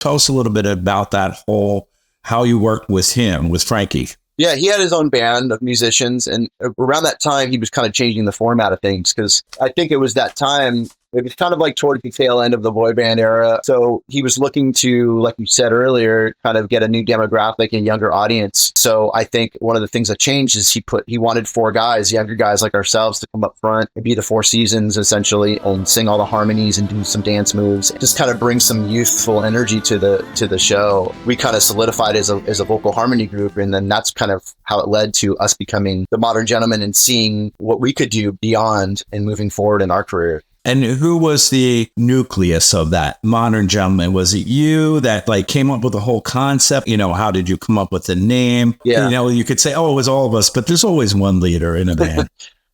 Tell us a little bit about how you worked with him, with Frankie. Yeah, he had his own band of musicians. And around that time, he was kind of changing the format of things, because I think it was that time. It was kind of like toward the tail end of the boy band era. So he was looking to, like you said earlier, kind of get a new demographic and younger audience. So I think one of the things that changed is he wanted 4 guys, younger guys like ourselves, to come up front and be the 4 seasons essentially, and sing all the harmonies and do some dance moves. Just kind of bring some youthful energy to the show. We kind of solidified as a vocal harmony group, and then that's kind of how it led to us becoming the Modern Gentlemen and seeing what we could do beyond and moving forward in our career. And who was the nucleus of that Modern Gentleman? Was it you that came up with the whole concept? How did you come up with the name? Yeah. You could say, it was all of us, but there's always one leader in a band.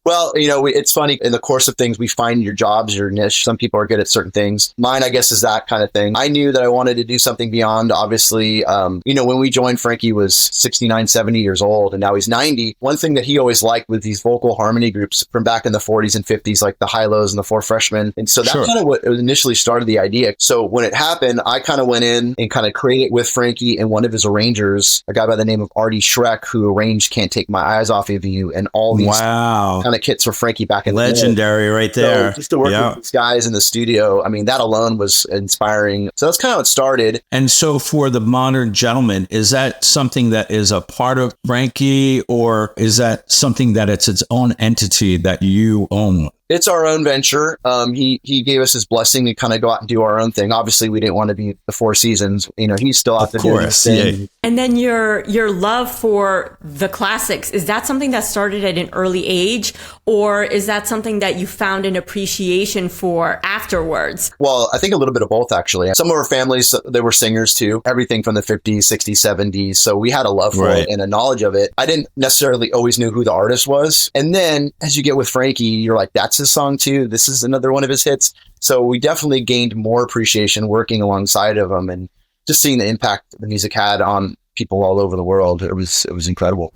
Well, it's funny. In the course of things, we find your jobs, your niche. Some people are good at certain things. Mine, I guess, is that kind of thing. I knew that I wanted to do something beyond, obviously. When we joined, Frankie was 69, 70 years old, and now he's 90. One thing that he always liked with these vocal harmony groups from back in the 40s and 50s, like the High-Lows and the 4 Freshmen. And so that's kind of what initially started the idea. So when it happened, I kind of went in and kind of created with Frankie and one of his arrangers, a guy by the name of Artie Schreck, who arranged Can't Take My Eyes Off of You and all these kind of kits for Frankie back in the legendary right there. So just to work with these guys in the studio, I mean, that alone was inspiring. So that's kind of how it started. And so for the Modern Gentleman, is that something that is a part of Frankie, or is that something that it's its own entity that you own? It's our own venture. He gave us his blessing to kind of go out and do our own thing. Obviously, we didn't want to be the 4 seasons. He's still out there doing his thing. Yeah. And then your love for the classics, is that something that started at an early age, or is that something that you found an appreciation for afterwards? Well, I think a little bit of both, actually. Some of our families, they were singers too. Everything from the 50s, 60s, 70s. So we had a love for it and a knowledge of it. I didn't necessarily always know who the artist was. And then as you get with Frankie, you're like, that's his song too. This is another one of his hits. So we definitely gained more appreciation working alongside of him, and just seeing the impact the music had on people all over the world. It was incredible.